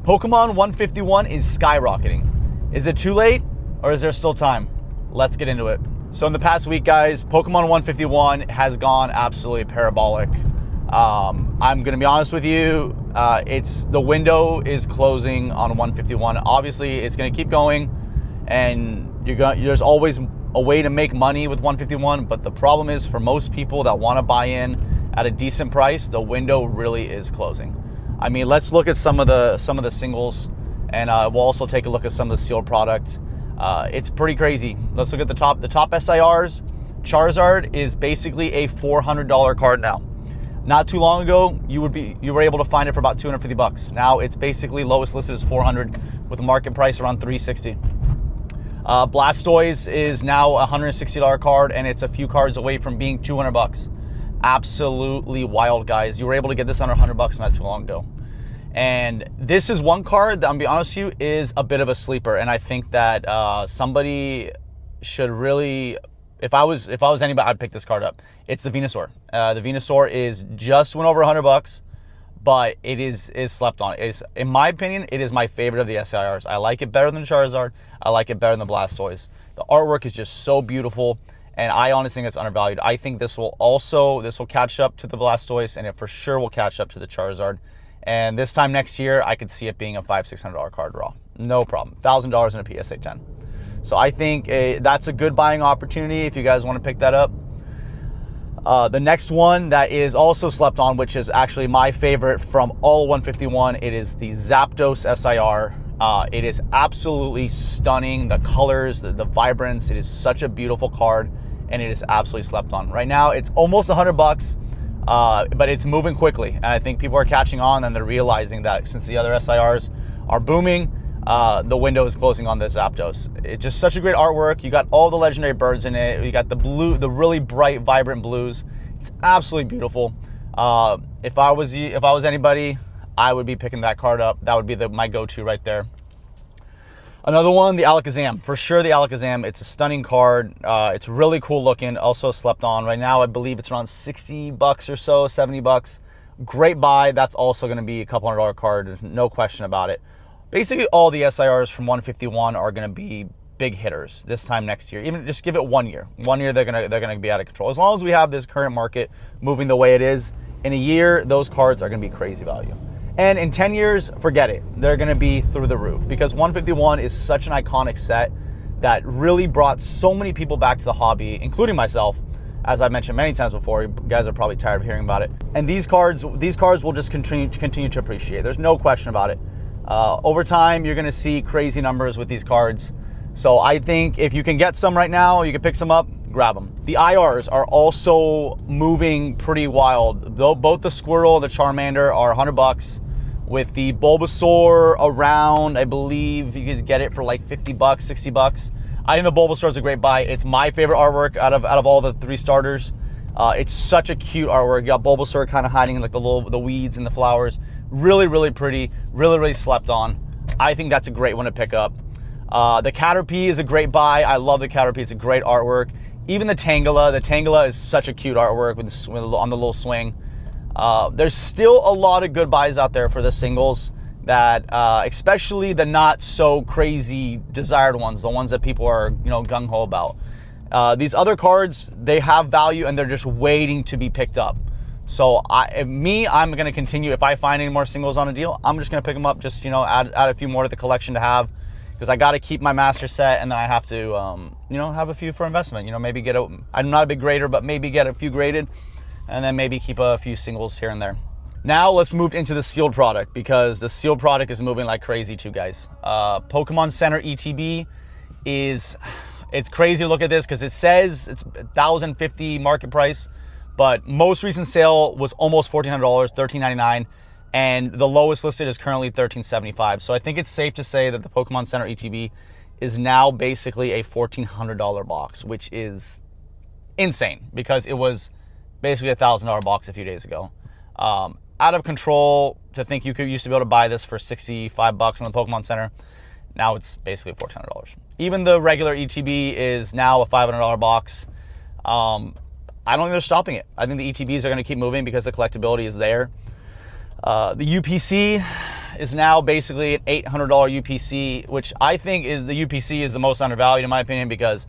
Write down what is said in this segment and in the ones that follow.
Pokemon 151 is skyrocketing. Is it too late or is there still time? Let's get into it. So in the past week, guys, Pokemon 151 has gone absolutely parabolic. I'm gonna be honest with you, the window is closing on 151. Obviously, it's gonna keep going, and there's always a way to make money with 151. But the problem is, for most people that want to buy in at a decent price, the window really is closing. I mean, let's look at some of the singles, and we'll also take a look at some of the sealed product. It's pretty crazy. Let's look at the top SIRs. Charizard is basically a $400 card now. Not too long ago, you were able to find it for about $250. Now it's basically lowest listed is $400 with a market price around $360. Blastoise is now a $160 card, and it's a few cards away from being $200. Absolutely wild, guys. You were able to get this under $100 not too long ago. And this is one card that, I'm gonna be honest with you, is a bit of a sleeper. And I think that somebody should really, if I was anybody, I'd pick this card up. It's the Venusaur. The Venusaur is just went over $100, but it is slept on. In my opinion, it is my favorite of the SIRs. I like it better than Charizard. I like it better than Blastoise. The artwork is just so beautiful, and I honestly think it's undervalued. I think this will catch up to the Blastoise, and it for sure will catch up to the Charizard. And this time next year, I could see it being a $500-600 card raw. No problem. $1,000 in a PSA 10. So I think that's a good buying opportunity if you guys want to pick that up. The next one that is also slept on, which is actually my favorite from all 151, it is the Zapdos SIR. It is absolutely stunning. The colors, the vibrance, it is such a beautiful card, and it is absolutely slept on. Right now, it's almost $100, but it's moving quickly. And I think people are catching on, and they're realizing that since the other SIRs are booming, the window is closing on the Zapdos. It's just such a great artwork. You got all the legendary birds in it. You got the blue, the really bright, vibrant blues. It's absolutely beautiful. If I was anybody, I would be picking that card up. That would be my go-to right there. Another one, the Alakazam. For sure, the Alakazam. It's a stunning card. It's really cool looking. Also slept on. Right now, I believe it's around $60 or so, $70. Great buy. That's also going to be a couple $100 card. No question about it. Basically, all the SIRs from 151 are going to be big hitters this time next year. Even just give it 1 year. 1 year, they're gonna be out of control. As long as we have this current market moving the way it is, in a year, those cards are going to be crazy value. And in 10 years, forget it. They're going to be through the roof, because 151 is such an iconic set that really brought so many people back to the hobby, including myself. As I've mentioned many times before, you guys are probably tired of hearing about it. And these cards will just continue to appreciate. There's no question about it. Over time, you're going to see crazy numbers with these cards. So I think if you can get some right now, you can pick some up, grab them. The IRs are also moving pretty wild. Both the Squirtle and the Charmander are $100. With the Bulbasaur around, I believe you could get it for like $50, $60. I think the Bulbasaur is a great buy. It's my favorite artwork out of all the three starters. It's such a cute artwork. You got Bulbasaur kind of hiding in like the weeds and the flowers. Really, really pretty. Really, really slept on. I think that's a great one to pick up. The Caterpie is a great buy. I love the Caterpie. It's a great artwork. Even the Tangela. The Tangela is such a cute artwork on the little swing. There's still a lot of good buys out there for the singles, that especially the not so crazy desired ones, the ones that people are gung-ho about. These other cards, they have value and they're just waiting to be picked up. So I'm going to continue. If I find any more singles on a deal, I'm just going to pick them up, just add a few more to the collection to have, because I got to keep my master set, and then I have to have a few for investment. Maybe I'm not a big grader, but maybe get a few graded, and then maybe keep a few singles here and there. Now let's move into the sealed product, because the sealed product is moving like crazy too, guys. Pokemon Center ETB it's crazy to look at this, because it says it's $1,050 market price, but most recent sale was almost $1,400, $1,399, and the lowest listed is currently $1,375. So I think it's safe to say that the Pokemon Center ETB is now basically a $1,400 box, which is insane, because it was basically a $1,000 box a few days ago. Out of control to think you used to be able to buy this for $65 on the Pokemon Center. Now it's basically $1,400. Even the regular ETB is now a $500 box. I don't think they're stopping it. I think the ETBs are going to keep moving because the collectability is there. The UPC is now basically an $800 UPC, which I think is the UPC is the most undervalued in my opinion, because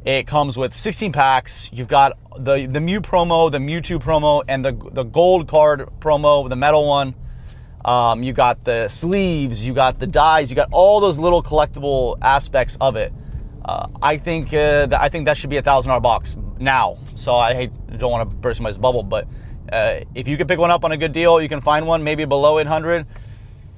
it comes with 16 packs. You've got the Mew promo, the Mewtwo promo, and the gold card promo, the metal one. You got the sleeves, you got the dies, you got all those little collectible aspects of it. I think that should be a $1,000 box now. So don't want to burst somebody's bubble, but if you can pick one up on a good deal, you can find one maybe below 800.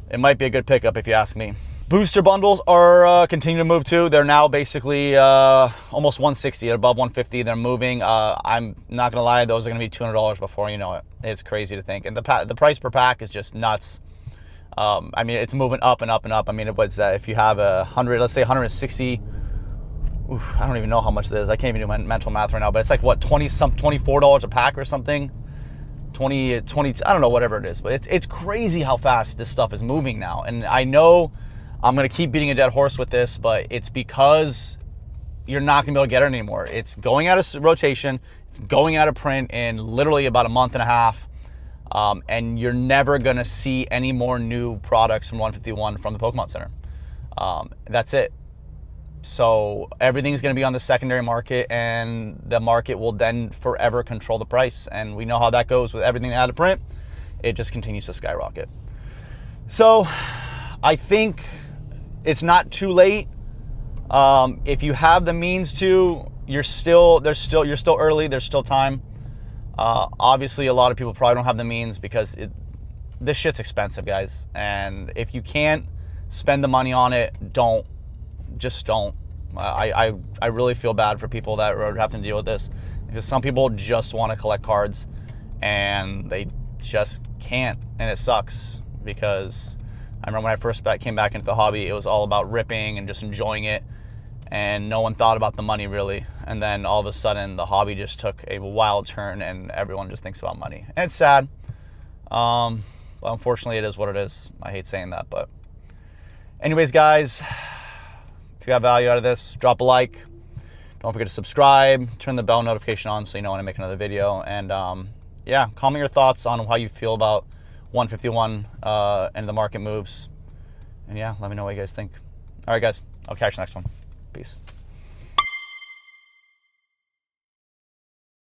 It might be a good pickup if you ask me. Booster bundles are continuing to move too. They're now basically almost 160, above 150. They're moving. I'm not gonna lie, those are gonna be $200 before you know it. It's crazy to think, and the price per pack is just nuts. I mean, it's moving up and up and up. I mean, it was if you have 100, let's say 160. Oof, I don't even know how much it is. I can't even do my mental math right now, but it's like what, $24 a pack or something. 20, I don't know, whatever it is, but it's crazy how fast this stuff is moving now. And I know I'm gonna keep beating a dead horse with this, but it's because you're not gonna be able to get it anymore. It's going out of rotation, it's going out of print in literally about a month and a half, and you're never gonna see any more new products from 151 from the Pokemon Center. That's it. So everything's going to be on the secondary market, and the market will then forever control the price. And we know how that goes with everything out of print. It just continues to skyrocket. So I think it's not too late. If you have the means to, you're still early. There's still time. Obviously, a lot of people probably don't have the means because this shit's expensive, guys. And if you can't spend the money on it, just don't. I really feel bad for people that are having to deal with this, because some people just want to collect cards and they just can't, and it sucks. Because I remember when I first came back into the hobby, it was all about ripping and just enjoying it, and no one thought about the money really. And then all of a sudden the hobby just took a wild turn and everyone just thinks about money, and it's sad. But unfortunately it is what it is. I hate saying that, but anyways, guys, if you got value out of this, drop a like. Don't forget to subscribe. Turn the bell notification on so you know when I make another video. And yeah, comment your thoughts on how you feel about 151 and the market moves. And yeah, let me know what you guys think. All right, guys. I'll catch you next one. Peace.